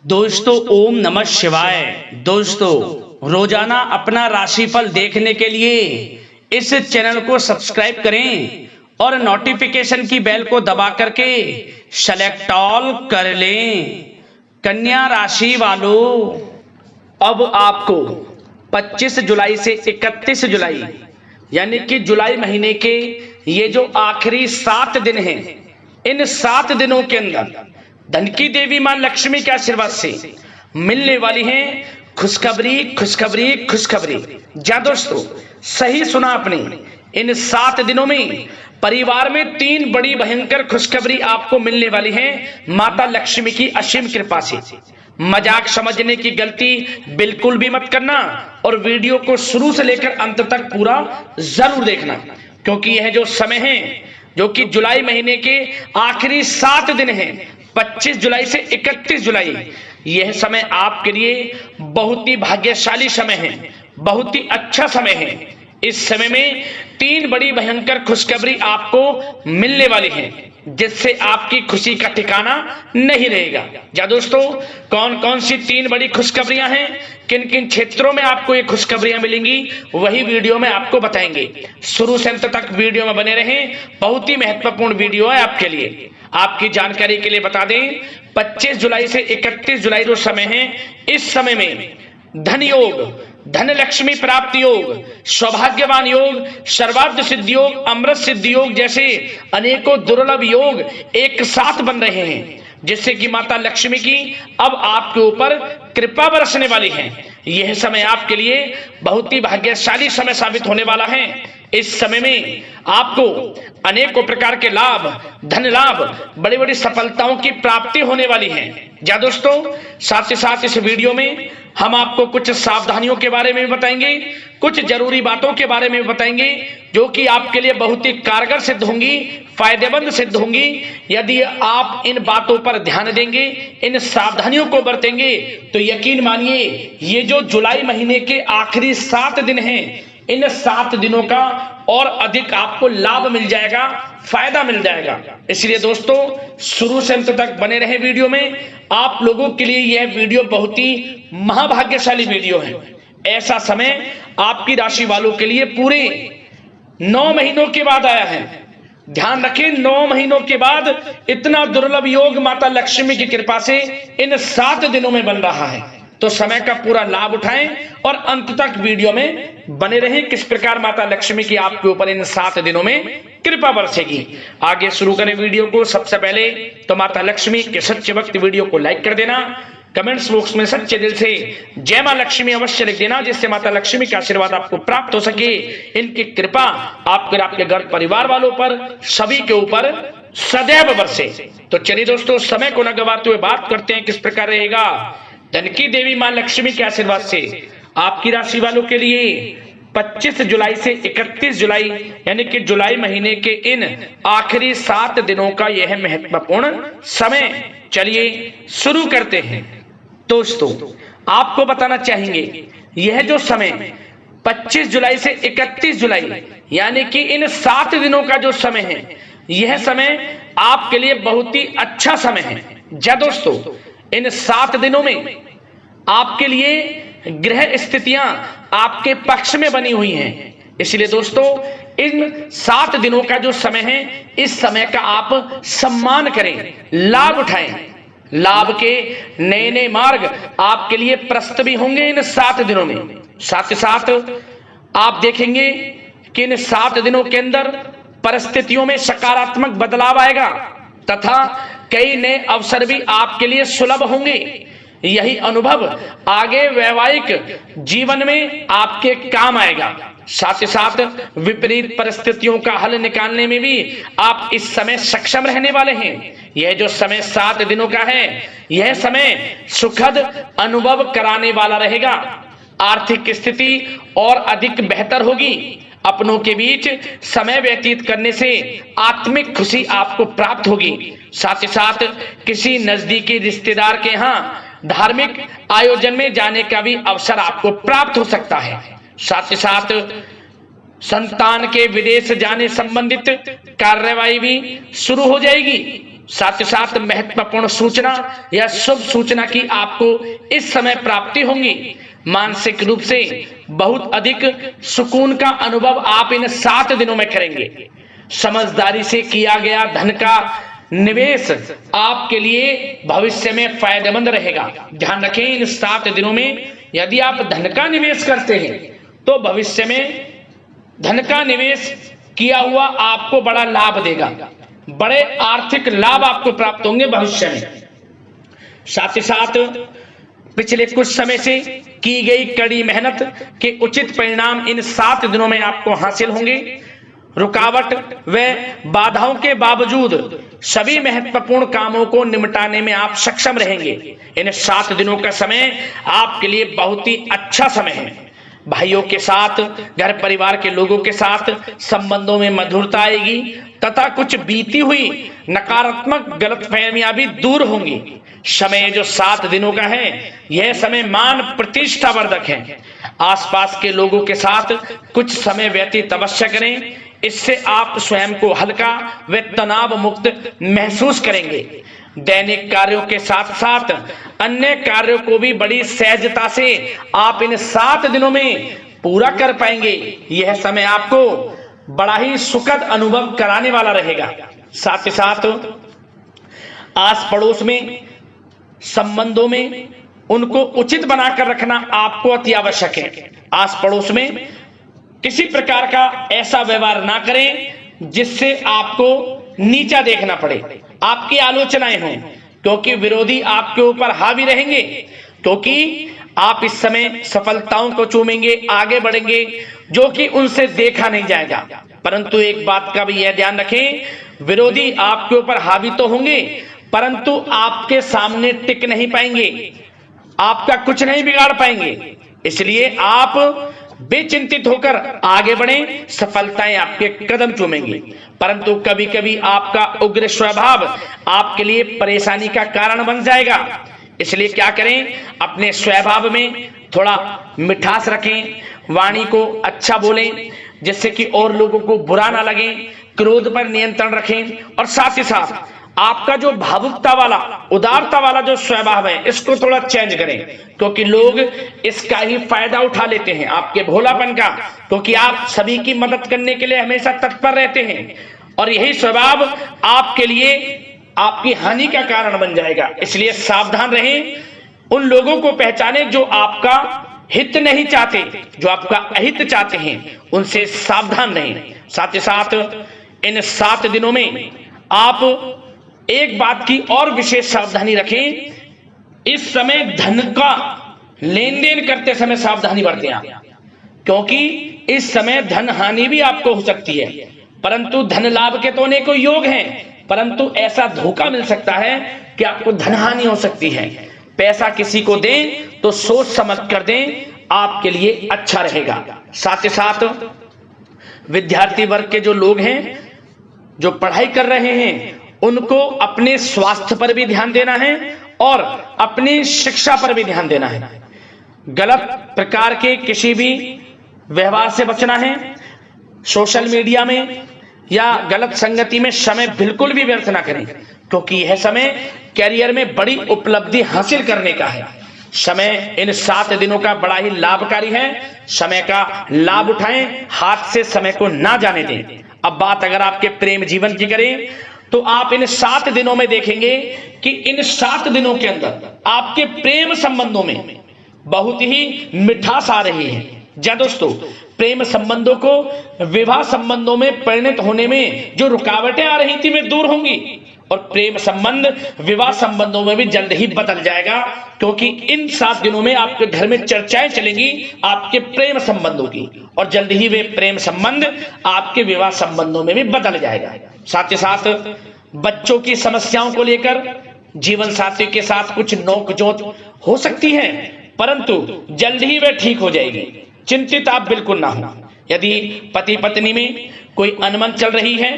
दोस्तों ओम नमः शिवाय। दोस्तों रोजाना अपना राशिफल देखने के लिए इस चैनल को सब्सक्राइब करें और नोटिफिकेशन की बेल को दबा करके सेलेक्ट ऑल कर लें। कन्या राशि वालों, अब आपको 25 जुलाई से 31 जुलाई यानी कि जुलाई महीने के ये जो आखिरी 7 दिन हैं, इन 7 दिनों के अंदर धन की देवी मां लक्ष्मी के आशीर्वाद से मिलने वाली है खुशखबरी खुशखबरी खुशखबरी। जा दोस्तों, सही सुना आपने, इन 7 दिनों में परिवार में 3 बड़ी भयंकर खुशखबरी आपको मिलने वाली है माता लक्ष्मी की असीम कृपा से। मजाक समझने की गलती बिल्कुल भी मत करना और वीडियो को शुरू से लेकर अंत तक पूरा जरूर देखना, क्योंकि यह जो समय है जो कि जुलाई महीने के आखिरी 7 दिन हैं, 25 जुलाई से 31 जुलाई, यह समय आपके लिए बहुत ही भाग्यशाली समय है, बहुत ही अच्छा समय है। इस समय में 3 बड़ी भयंकर खुशखबरी आपको मिलने वाली है, जिससे आपकी खुशी का ठिकाना नहीं रहेगा। जा दोस्तों, कौन कौन सी 3 बड़ी खुशखबरियां हैं, किन किन क्षेत्रों में आपको ये खुशखबरियां मिलेंगी, वही वीडियो में आपको बताएंगे। शुरू से अंत तक वीडियो में बने रहें, बहुत ही महत्वपूर्ण वीडियो है आपके लिए। आपकी जानकारी के लिए बता दें, 25 जुलाई से 31 जुलाई जो समय है, इस समय में धन योग, धन लक्ष्मी प्राप्ति योग, सौभाग्यवान योग, सर्वार्थ सिद्धि योग, अमृत सिद्धि योग जैसे अनेकों दुर्लभ योग एक साथ बन रहे हैं, जिससे कि माता लक्ष्मी की अब आपके ऊपर कृपा बरसने वाली है। यह समय आपके लिए बहुत ही भाग्यशाली समय साबित होने वाला है। इस समय में आपको अनेकों प्रकार के लाभ, धन लाभ, बड़ी बड़ी सफलताओं की प्राप्ति होने वाली है। जा दोस्तों, साथ ही साथ इस वीडियो में हम आपको कुछ सावधानियों के बारे में भी बताएंगे, कुछ जरूरी बातों के बारे में भी बताएंगे, जो कि आपके लिए बहुत ही कारगर सिद्ध होंगी, फायदेमंद सिद्ध होंगी। यदि आप इन बातों पर ध्यान देंगे, इन सावधानियों को बरतेंगे, तो यकीन मानिए ये जो जुलाई महीने के आखिरी 7 दिन हैं, इन 7 दिनों का और अधिक आपको लाभ मिल जाएगा, फायदा मिल जाएगा। इसलिए दोस्तों, शुरू से अंत तक बने रहे वीडियो में। आप लोगों के लिए यह वीडियो बहुत ही महाभाग्यशाली वीडियो है। ऐसा समय आपकी राशि वालों के लिए पूरे 9 महीनों के बाद आया है। ध्यान रखें, 9 महीनों के बाद इतना दुर्लभ योग माता लक्ष्मी की कृपा से इन 7 दिनों में बन रहा है। तो समय का पूरा लाभ उठाएं और अंत तक वीडियो में बने रहें, किस प्रकार माता लक्ष्मी की आपके ऊपर इन 7 दिनों में कृपा बरसेगी। आगे शुरू करें वीडियो को। सबसे पहले तो माता लक्ष्मी के सच्चे भक्त वीडियो को लाइक कर देना, कमेंट्स बॉक्स में सच्चे दिल से जय मां लक्ष्मी अवश्य लिख देना, जिससे माता लक्ष्मी का आशीर्वाद आपको प्राप्त हो सके, इनकी कृपा आपके घर परिवार वालों पर, सभी के ऊपर सदैव बरसे। तो चलिए दोस्तों, समय को न गवाते हुए बात करते हैं किस प्रकार रहेगा धन की देवी मां लक्ष्मी के आशीर्वाद से आपकी राशि वालों के लिए 25 जुलाई से 31 जुलाई यानी कि जुलाई महीने के इन आखिरी 7 दिनों का यह महत्वपूर्ण समय। चलिए शुरू करते हैं। दोस्तों, आपको बताना चाहेंगे, यह जो समय 25 जुलाई से 31 जुलाई यानी कि इन 7 दिनों का जो समय है, यह समय आपके लिए बहुत ही अच्छा समय है। जा दोस्तों, इन 7 दिनों में आपके लिए ग्रह स्थितियां आपके पक्ष में बनी हुई हैं। इसलिए दोस्तों, इन 7 दिनों का जो समय है, इस समय का आप सम्मान करें, लाभ उठाएं। लाभ के नए नए मार्ग आपके लिए प्रशस्त भी होंगे इन 7 दिनों में। साथ ही साथ आप देखेंगे कि इन 7 दिनों के अंदर परिस्थितियों में सकारात्मक बदलाव आएगा तथा कई नए अवसर भी आपके लिए सुलभ होंगे। यही अनुभव आगे वैवाहिक जीवन में आपके काम आएगा। साथ ही साथ विपरीत परिस्थितियों का हल निकालने में भी आप इस समय सक्षम रहने वाले हैं। यह जो समय 7 दिनों का है, यह समय सुखद अनुभव कराने वाला रहेगा। आर्थिक स्थिति और अधिक बेहतर होगी। अपनों के बीच समय व्यतीत करने से आत्मिक खुशी आपको प्राप्त होगी। साथ ही साथ किसी नजदीकी रिश्तेदार के यहाँ धार्मिक आयोजन में जाने का भी अवसर आपको प्राप्त हो सकता है। साथ ही साथ संतान के विदेश जाने संबंधित कार्यवाही भी शुरू हो जाएगी। साथ ही साथ महत्वपूर्ण सूचना या शुभ सूचना की आपको इस समय प्राप्ति होंगी। मानसिक रूप से बहुत अधिक सुकून का अनुभव आप इन 7 दिनों में करेंगे। समझदारी से किया गया धन का निवेश आपके लिए भविष्य में फायदेमंद रहेगा। ध्यान रखें, इन 7 दिनों में यदि आप धन का निवेश करते हैं तो भविष्य में धन का निवेश किया हुआ आपको बड़ा लाभ देगा, बड़े आर्थिक लाभ आपको प्राप्त होंगे भविष्य में। साथ ही साथ पिछले कुछ समय से की गई कड़ी मेहनत के उचित परिणाम इन 7 दिनों में आपको हासिल होंगे। रुकावट व बाधाओं के बावजूद सभी महत्वपूर्ण कामों को निपटाने में आप सक्षम रहेंगे। इन 7 दिनों का समय आपके लिए बहुत ही अच्छा समय है। भाइयों के साथ, घर परिवार के लोगों के साथ संबंधों में मधुरता आएगी तथा कुछ बीती हुई नकारात्मक गलतफहमियां भी दूर होंगी। समय जो 7 दिनों का है, यह समय मान प्रतिष्ठा वर्धक है। आसपास के लोगों के साथ कुछ समय व्यतीत अवश्य करें, इससे आप स्वयं को हल्का व तनाव मुक्त महसूस करेंगे। दैनिक कार्यों के साथ साथ अन्य कार्यों को भी बड़ी सहजता से आप इन 7 दिनों में पूरा कर पाएंगे। यह समय आपको बड़ा ही सुखद अनुभव कराने वाला रहेगा। साथ ही साथ आस पड़ोस में संबंधों में उनको उचित बनाकर रखना आपको अति आवश्यक है। आस पड़ोस में किसी प्रकार का ऐसा व्यवहार ना करें जिससे आपको नीचा देखना पड़े, आपकी आलोचनाएं हों, क्योंकि विरोधी आपके ऊपर हावी रहेंगे। क्योंकि आप इस समय सफलताओं को चूमेंगे, आगे बढ़ेंगे, जो कि उनसे देखा नहीं जाएगा। परंतु एक बात का भी यह ध्यान रखें, विरोधी आपके ऊपर हावी तो होंगे परंतु आपके सामने टिक नहीं पाएंगे, आपका कुछ नहीं बिगाड़ पाएंगे। इसलिए आप बेचिंतित होकर आगे बढ़ें, सफलताएं आपके कदम चूमेंगी। परंतु कभी कभी आपका उग्र स्वभाव आपके लिए परेशानी का कारण बन जाएगा। इसलिए क्या करें, अपने स्वभाव में थोड़ा मिठास रखें, वाणी को अच्छा बोलें जिससे कि और लोगों को बुरा ना लगे, क्रोध पर नियंत्रण रखें। और साथ ही साथ आपका जो भावुकता वाला, उदारता वाला जो स्वभाव है, इसको थोड़ा चेंज करें, क्योंकि लोग इसका ही फायदा उठा लेते हैं, आपके भोलापन का, क्योंकि आप सभी की मदद करने के लिए हमेशा तत्पर रहते हैं। और यही स्वभाव आपके लिए आपकी हानि का कारण बन जाएगा। इसलिए सावधान रहें, उन लोगों को पहचाने जो आपका हित नहीं चाहते, जो आपका अहित चाहते हैं, उनसे सावधान रहें। साथ ही साथ इन 7 दिनों में आप एक बात की और विशेष सावधानी रखें, इस समय धन का लेन देन करते समय सावधानी बरतें आप, क्योंकि इस समय धन हानि भी आपको हो सकती है। परंतु धन लाभ के तो अनेकों योग हैं, परंतु ऐसा धोखा मिल सकता है कि आपको धन हानि हो सकती है। पैसा किसी को दें तो सोच समझ कर दें, आपके लिए अच्छा रहेगा। साथ ही साथ विद्यार्थी वर्ग के जो लोग हैं, जो पढ़ाई कर रहे हैं, उनको अपने स्वास्थ्य पर भी ध्यान देना है और अपनी शिक्षा पर भी ध्यान देना है। गलत प्रकार के किसी भी व्यवहार से बचना है। सोशल मीडिया में या गलत संगति में समय बिल्कुल भी व्यर्थ ना करें, क्योंकि यह समय कैरियर में बड़ी उपलब्धि हासिल करने का है। समय इन 7 दिनों का बड़ा ही लाभकारी है। समय का लाभ उठाएं, हाथ से समय को ना जाने दें। अब बात अगर आपके प्रेम जीवन की करें तो आप इन 7 दिनों में देखेंगे कि इन 7 दिनों के अंदर आपके प्रेम संबंधों में बहुत ही मिठास आ रही है। जी दोस्तों, प्रेम संबंधों को विवाह संबंधों में परिणत होने में जो रुकावटें आ रही थी वे दूर होंगी और प्रेम संबंध विवाह संबंधों में भी जल्द ही बदल जाएगा, क्योंकि इन 7 दिनों में आपके घर में चर्चाएं चलेंगी आपके प्रेम संबंधों की और जल्द ही वे प्रेम संबंध आपके विवाह संबंधों में भी बदल जाएगा। साथ ही साथ बच्चों की समस्याओं को लेकर जीवन साथी के साथ कुछ नोकझोंक हो सकती है, परंतु जल्द ही वे ठीक हो जाएगी। चिंतित आप बिल्कुल ना हो। यदि पति पत्नी में कोई अनबन चल रही है,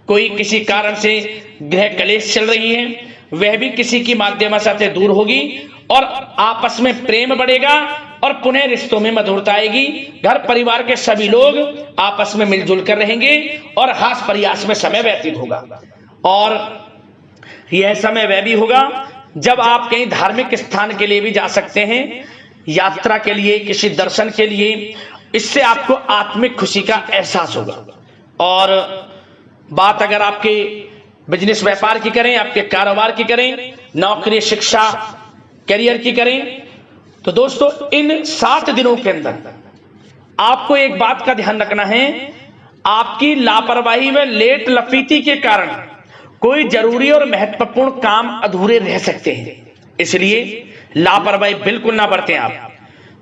कोई किसी कारण से गृह कलेश चल रही है, वह भी किसी की माध्यम से दूर होगी और आपस में प्रेम बढ़ेगा और पुनः रिश्तों में मधुरता आएगी। घर परिवार के सभी लोग आपस में मिलजुल कर रहेंगे और हास प्रयास में समय व्यतीत होगा। और यह समय वह भी होगा जब आप कहीं धार्मिक स्थान के लिए भी जा सकते हैं, यात्रा के लिए, किसी दर्शन के लिए। इससे आपको आत्मिक खुशी का एहसास होगा। और बात अगर आपके बिजनेस व्यापार की करें, आपके कारोबार की करें, नौकरी, शिक्षा, करियर की करें, तो दोस्तों इन 7 दिनों के अंदर आपको एक बात का ध्यान रखना है, आपकी लापरवाही व लेट लफीती के कारण कोई जरूरी और महत्वपूर्ण काम अधूरे रह सकते हैं। इसलिए लापरवाही बिल्कुल ना बरतें। आप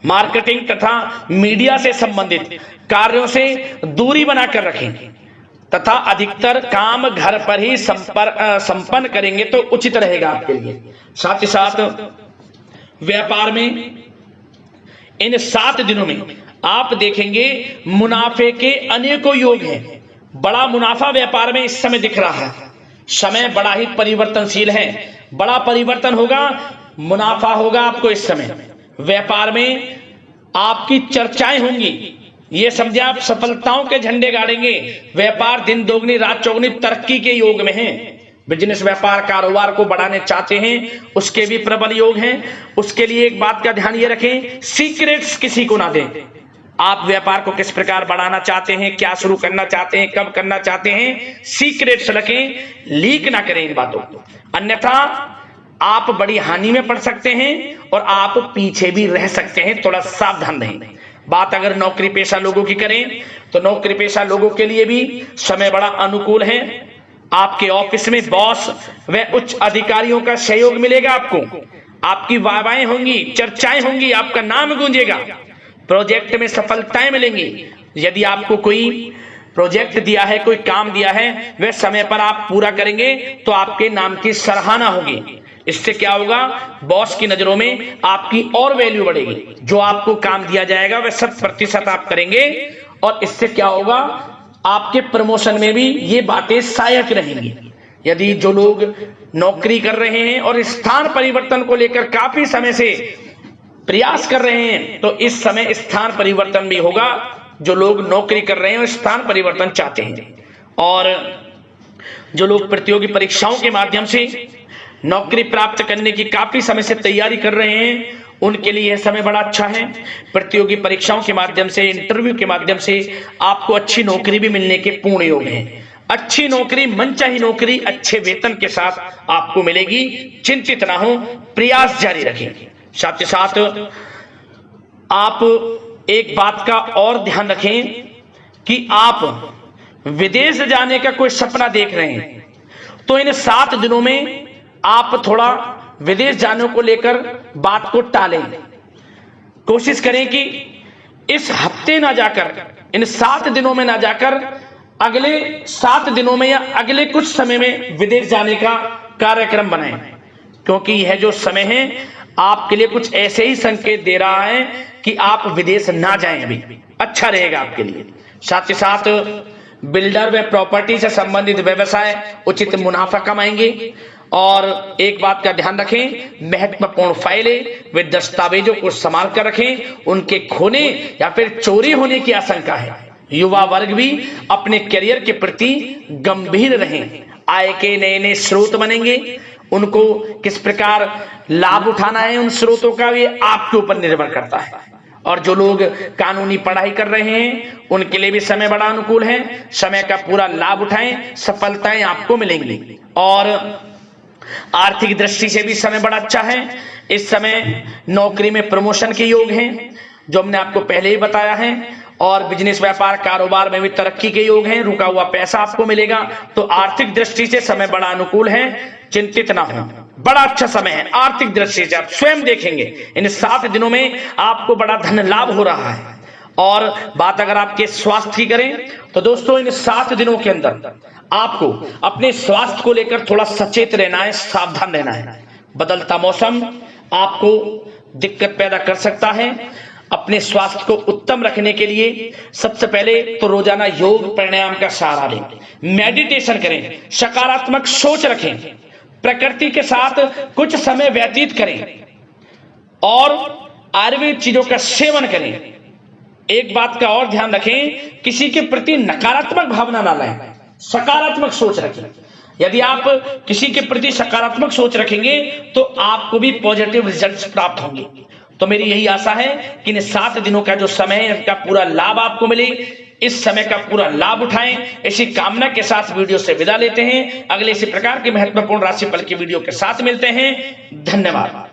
मार्केटिंग तथा मीडिया से संबंधित कार्यों से दूरी बनाकर रखें तथा अधिकतर काम घर पर ही संपन्न करेंगे तो उचित रहेगा आपके लिए। साथ ही साथ व्यापार में इन 7 दिनों में आप देखेंगे मुनाफे के अनेकों योग हैं। बड़ा मुनाफा व्यापार में इस समय दिख रहा है। समय बड़ा ही परिवर्तनशील है, बड़ा परिवर्तन होगा, मुनाफा होगा आपको इस समय। व्यापार में आपकी चर्चाएं होंगी, ये समझे आप सफलताओं के झंडे गाड़ेंगे। व्यापार दिन दोगुनी रात चौगुनी तरक्की के योग में है। बिजनेस व्यापार कारोबार को बढ़ाने चाहते हैं, उसके भी प्रबल योग हैं। उसके लिए एक बात का ध्यान ये रखें, सीक्रेट्स किसी को ना दें। आप व्यापार को किस प्रकार बढ़ाना चाहते हैं, क्या शुरू करना चाहते हैं, कब करना चाहते हैं, सीक्रेट्स रखें, लीक ना करें इन बातों को, अन्यथा आप बड़ी हानि में पड़ सकते हैं और आप पीछे भी रह सकते हैं। थोड़ा सावधान रहें। बात अगर नौकरी पेशा लोगों की करें तो नौकरी पेशा लोगों के लिए भी समय बड़ा अनुकूल है। आपके ऑफिस में बॉस व उच्च अधिकारियों का सहयोग मिलेगा आपको। आपकी वाहवाहें होंगी, चर्चाएं होंगी, आपका नाम गूंजेगा। प्रोजेक्ट में सफलताएं मिलेंगी। यदि आपको कोई प्रोजेक्ट दिया है, कोई काम दिया है, वह समय पर आप पूरा करेंगे तो आपके नाम की सराहना होगी। इससे क्या होगा, बॉस की नजरों में आपकी और वैल्यू बढ़ेगी। जो आपको काम दिया जाएगा वह 100% आप करेंगे और इससे क्या होगा, आपके प्रमोशन में भी ये बातें सहायक रहेंगी। यदि जो लोग नौकरी कर रहे हैं और स्थान परिवर्तन को लेकर काफी समय से प्रयास कर रहे हैं तो इस समय स्थान परिवर्तन भी होगा। जो लोग नौकरी कर रहे हैं और स्थान परिवर्तन चाहते हैं, और जो लोग प्रतियोगी परीक्षाओं के माध्यम से नौकरी प्राप्त करने की काफी समय से तैयारी कर रहे हैं, उनके लिए यह समय बड़ा अच्छा है। प्रतियोगी परीक्षाओं के माध्यम से, इंटरव्यू के माध्यम से आपको अच्छी नौकरी भी मिलने के पूर्ण योग हैं। अच्छी नौकरी, मनचाही नौकरी अच्छे वेतन के साथ आपको मिलेगी। चिंतित ना हो, प्रयास जारी रखें। साथ ही साथ आप एक बात का और ध्यान रखें कि आप विदेश जाने का कोई सपना देख रहे हैं तो इन 7 दिनों में आप थोड़ा विदेश जाने को लेकर बात को टालें। कोशिश करें कि इस हफ्ते ना जाकर, इन 7 दिनों में ना जाकर, अगले 7 दिनों में या अगले कुछ समय में विदेश जाने का कार्यक्रम बनाएं, क्योंकि यह जो समय है आपके लिए कुछ ऐसे ही संकेत दे रहा है कि आप विदेश ना जाएं, अभी अच्छा रहेगा आपके लिए। साथ ही साथ बिल्डर व प्रॉपर्टी से संबंधित व्यवसाय उचित मुनाफा कमाएंगे। और एक बात का ध्यान रखें, महत्वपूर्ण फाइलें व दस्तावेजों को संभाल कर रखें, उनके खोने या फिर चोरी होने की आशंका है। युवा वर्ग भी अपने करियर के प्रति गंभीर रहें। आय के नए नए स्रोत बनेंगे, उनको किस प्रकार लाभ उठाना है उन स्रोतों का, भी आपके ऊपर निर्भर करता है। और जो लोग कानूनी पढ़ाई कर रहे हैं उनके लिए भी समय बड़ा अनुकूल है। समय का पूरा लाभ उठाएं, सफलताएं आपको मिलेंगी। और आर्थिक दृष्टि से भी समय बड़ा अच्छा है। इस समय नौकरी में प्रमोशन के योग हैं, जो हमने आपको पहले ही बताया है। और बिजनेस व्यापार कारोबार में भी तरक्की के योग हैं। रुका हुआ पैसा आपको मिलेगा। तो आर्थिक दृष्टि से समय बड़ा अनुकूल है, चिंतित ना हो, बड़ा अच्छा समय है। आर्थिक दृष्टि से आप स्वयं देखेंगे इन 7 दिनों में आपको बड़ा धन लाभ हो रहा है। और बात अगर आपके स्वास्थ्य की करें तो दोस्तों इन 7 दिनों के अंदर आपको अपने स्वास्थ्य को लेकर थोड़ा सचेत रहना है, सावधान रहना है। बदलता मौसम आपको दिक्कत पैदा कर सकता है। अपने स्वास्थ्य को उत्तम रखने के लिए सबसे पहले तो रोजाना योग प्राणायाम का सहारा लें, मेडिटेशन करें, सकारात्मक सोच रखें, प्रकृति के साथ कुछ समय व्यतीत करें और आयुर्वेद चीजों का सेवन करें। एक बात का और ध्यान रखें, किसी के प्रति नकारात्मक भावना ना लाएं, सकारात्मक सोच रखें। यदि आप किसी के प्रति सकारात्मक सोच रखेंगे तो आपको भी पॉजिटिव रिजल्ट्स प्राप्त होंगे। तो मेरी यही आशा है कि इन 7 दिनों का जो समय है इनका पूरा लाभ आपको मिले, इस समय का पूरा लाभ उठाएं। इसी कामना के साथ वीडियो से विदा लेते हैं। अगले इसी प्रकार के महत्वपूर्ण राशिफल की वीडियो के साथ मिलते हैं। धन्यवाद।